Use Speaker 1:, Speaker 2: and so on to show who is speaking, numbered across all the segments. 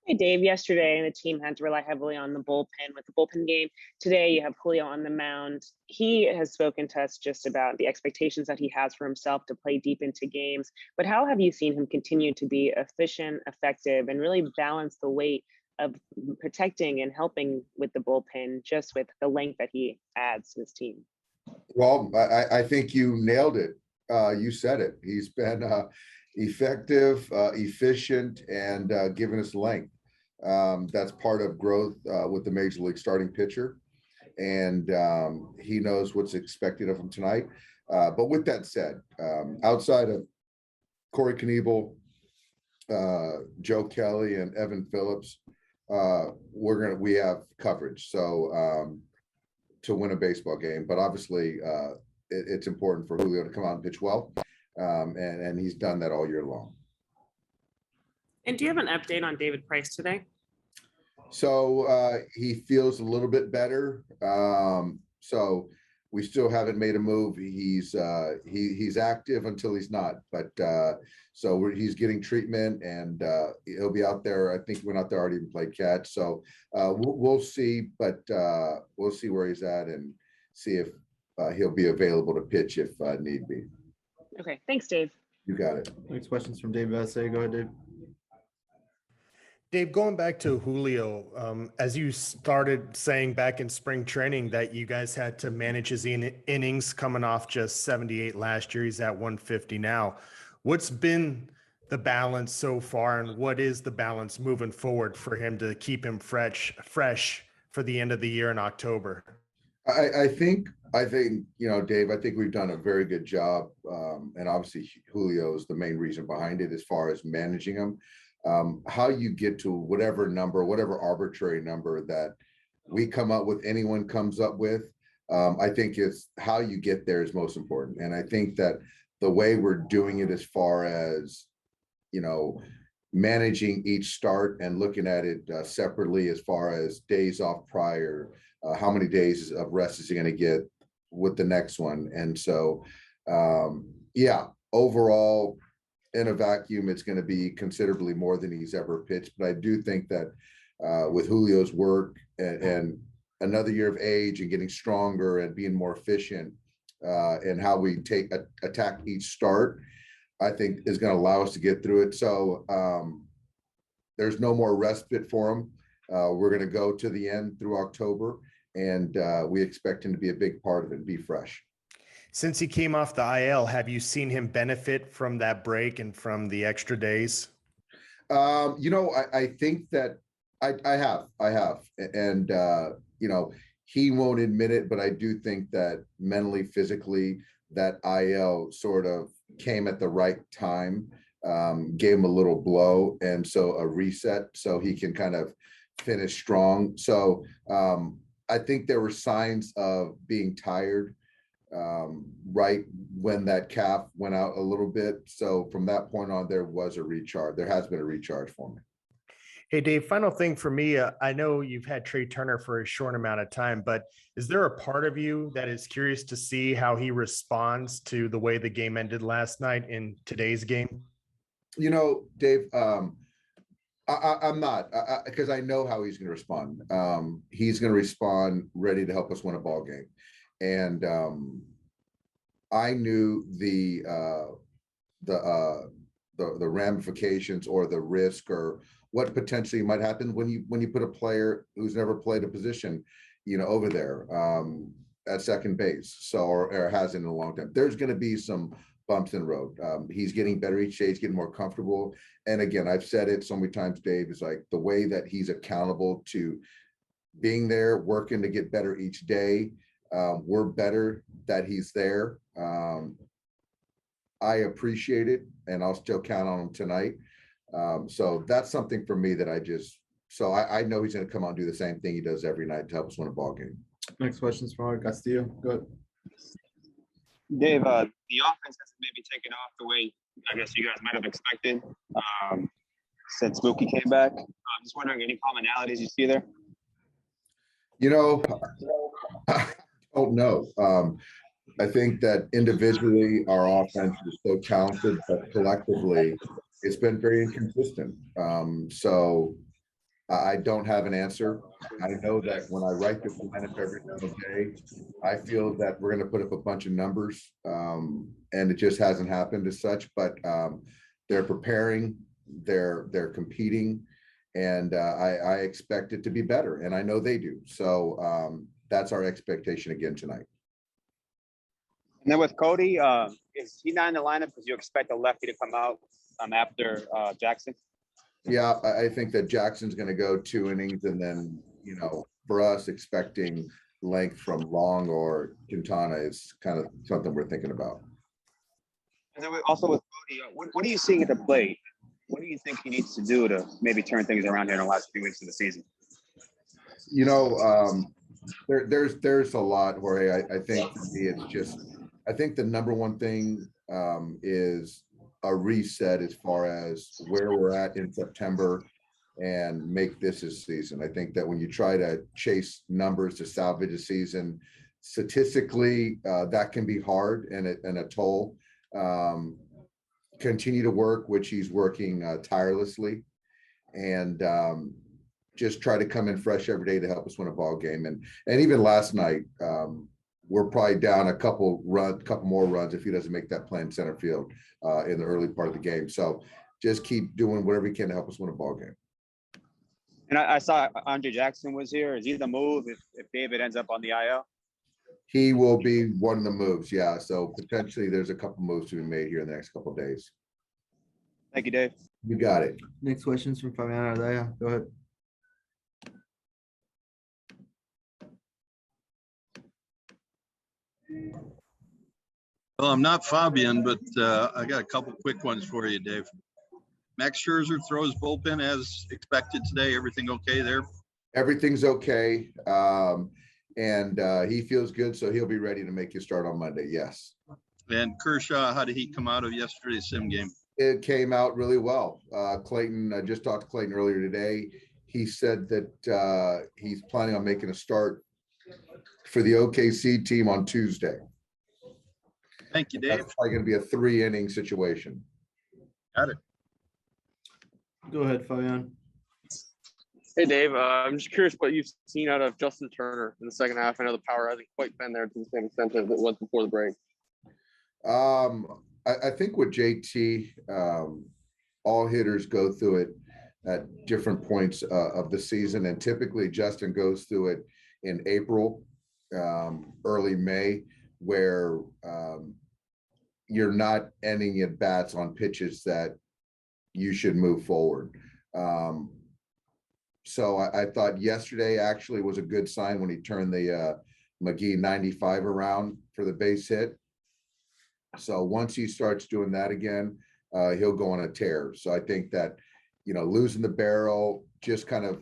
Speaker 1: Hey, Dave. Yesterday, the team had to rely heavily on the bullpen with the bullpen game. Today, you have Julio on the mound. He has spoken to us just about the expectations that he has for himself to play deep into games. But how have you seen him continue to be efficient, effective, and really balance the weight of protecting and helping with the bullpen just with the length that he adds to his team?
Speaker 2: Well, I think you nailed it. You said it. He's been effective, efficient, and given us length. That's part of growth with the major league starting pitcher, and he knows what's expected of him tonight. But with that said, outside of Corey Knievel, Joe Kelly, and Evan Phillips, we have coverage. So to win a baseball game, but obviously it's important for Julio to come out and pitch well, and he's done that all year long.
Speaker 1: And do you have an update on David Price today?
Speaker 2: So he feels a little bit better. So we still haven't made a move. He's active until he's not, but so he's getting treatment, and he'll be out there. I think he went out there already and played catch. So we'll see, but we'll see where he's at and see if he'll be available to pitch if need be.
Speaker 1: Okay, thanks, Dave.
Speaker 2: You got it.
Speaker 3: Next question's from Dave Vassay. Go ahead, Dave.
Speaker 4: Dave, going back to Julio, as you started saying back in spring training that you guys had to manage his innings coming off just 78 last year, he's at 150 now. What's been the balance so far, and what is the balance moving forward for him to keep him fresh for the end of the year in October?
Speaker 2: I think, Dave, I think we've done a very good job. And obviously Julio is the main reason behind it as far as managing him. How you get to whatever number, whatever arbitrary number that we come up with, anyone comes up with, I think it's how you get there is most important. And I think that the way we're doing it as far as, managing each start and looking at it separately as far as days off prior, how many days of rest is he going to get with the next one. And so, overall, in a vacuum, it's going to be considerably more than he's ever pitched. But I do think that with Julio's work and another year of age and getting stronger and being more efficient and how we attack each start, I think is going to allow us to get through it. So there's no more respite for him. We're going to go to the end through October, and we expect him to be a big part of it and be fresh.
Speaker 4: Since he came off the IL, have you seen him benefit from that break and from the extra days?
Speaker 2: I think that I have. And, he won't admit it, but I do think that mentally, physically, that IL sort of came at the right time, gave him a little blow. And so a reset so he can kind of finish strong. So I think there were signs of being tired right when that calf went out a little bit. So from that point on, there was a recharge. There has been a recharge for me.
Speaker 4: Hey, Dave, final thing for me. I know you've had Trea Turner for a short amount of time, but is there a part of you that is curious to see how he responds to the way the game ended last night in today's game?
Speaker 2: Dave, I'm not, because I know how he's going to respond. He's going to respond ready to help us win a ball game. And I knew the ramifications or the risk or what potentially might happen when you put a player who's never played a position, over there at second base. So or hasn't in a long time. There's going to be some bumps in the road. He's getting better each day. He's getting more comfortable. And again, I've said it so many times, Dave, is like the way that he's accountable to being there, working to get better each day. We're better that he's there. I appreciate it, and I'll still count on him tonight. So that's something for me that I know he's going to come out and do the same thing he does every night to help us win a ball game.
Speaker 3: Next question is from Castillo. Go ahead.
Speaker 5: Dave, the offense hasn't maybe taken off the way I guess you guys might have expected since Mookie came back. I'm just wondering any commonalities you see there?
Speaker 2: I don't know. I think that individually our offense is so talented, but collectively it's been very inconsistent. So I don't have an answer. I know that when I write this lineup every single day, I feel that we're going to put up a bunch of numbers, and it just hasn't happened as such. But they're preparing, they're competing, and I expect it to be better, and I know they do. So that's our expectation again tonight.
Speaker 5: And then with Cody, is he not in the lineup because you expect a lefty to come out after Jackson?
Speaker 2: Yeah, I think that Jackson's going to go 2 innings, and then, you know, for us, expecting length from Long or Quintana is kind of something we're thinking about.
Speaker 5: And then also with Cody, what are you seeing at the plate? What do you think he needs to do to maybe turn things around here in the last few weeks of the season?
Speaker 2: You know, there's a lot, Jorge. I think for me, it's just, I think the number one thing is a reset as far as where we're at in September and make this a season. I think that when you try to chase numbers to salvage a season, statistically, that can be hard and a toll. Continue to work, which he's working tirelessly, and just try to come in fresh every day to help us win a ball game. And even last night, we're probably down a couple more runs if he doesn't make that play in center field in the early part of the game. So just keep doing whatever he can to help us win a ball game.
Speaker 5: And I saw Andre Jackson was here. Is he the move if David ends up on the IL?
Speaker 2: He will be one of the moves, yeah. So potentially there's a couple moves to be made here in the next couple of days.
Speaker 5: Thank you, Dave.
Speaker 2: You got it.
Speaker 3: Next questions from Fabian Ardaya. Go ahead.
Speaker 6: Well, I'm not Fabian, but I got a couple quick ones for you, Dave. Max Scherzer throws bullpen as expected today. Everything okay there?
Speaker 2: Everything's okay. And he feels good, so he'll be ready to make his start on Monday. Yes.
Speaker 6: And Kershaw, how did he come out of yesterday's sim game?
Speaker 2: It came out really well. Clayton, I just talked to Clayton earlier today. He said that he's planning on making a start for the OKC team on Tuesday.
Speaker 6: Thank you, Dave.
Speaker 2: That's probably going to be a 3-inning situation.
Speaker 6: Got it.
Speaker 3: Go ahead, Fabian.
Speaker 7: Hey, Dave. I'm just curious what you've seen out of Justin Turner in the second half. I know the power hasn't quite been there to the same extent as it was before the break.
Speaker 2: I think with JT, all hitters go through it at different points of the season, and typically Justin goes through it in April, early May, where you're not ending at bats on pitches that you should move forward. So I thought yesterday actually was a good sign when he turned the McGee 95 around for the base hit. So once he starts doing that again, he'll go on a tear. So I think that, you know, losing the barrel, just kind of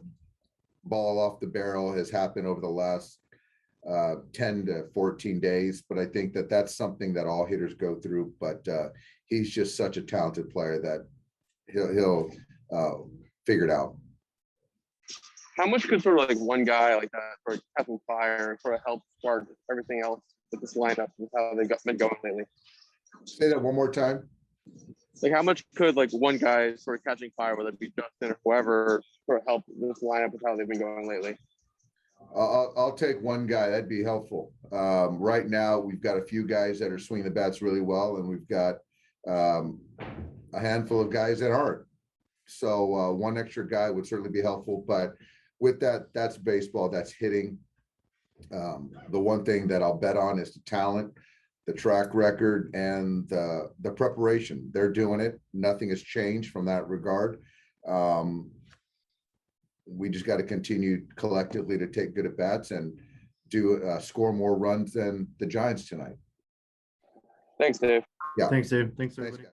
Speaker 2: ball off the barrel has happened over the last 10 to 14 days. But I think that that's something that all hitters go through. But he's just such a talented player that he'll figure it out.
Speaker 7: How much could sort of like one guy like that for catching fire and sort of help start everything else with this lineup and how they've been going lately?
Speaker 2: Say that one more time.
Speaker 7: Like how much could like one guy sort of catching fire, whether it be Justin or whoever, sort of help this lineup with how they've been going lately?
Speaker 2: I'll take one guy. That'd be helpful. Right now, we've got a few guys that are swinging the bats really well, and we've got a handful of guys that aren't. So one extra guy would certainly be helpful. But with that, that's baseball. That's hitting. The one thing that I'll bet on is the talent, the track record, and the preparation. They're doing it. Nothing has changed from that regard. We just got to continue collectively to take good at bats and do score more runs than the Giants tonight.
Speaker 7: Thanks, Dave.
Speaker 2: Yeah.
Speaker 3: Thanks, Dave. Thanks,
Speaker 2: Thanks,
Speaker 3: everybody.
Speaker 2: guys.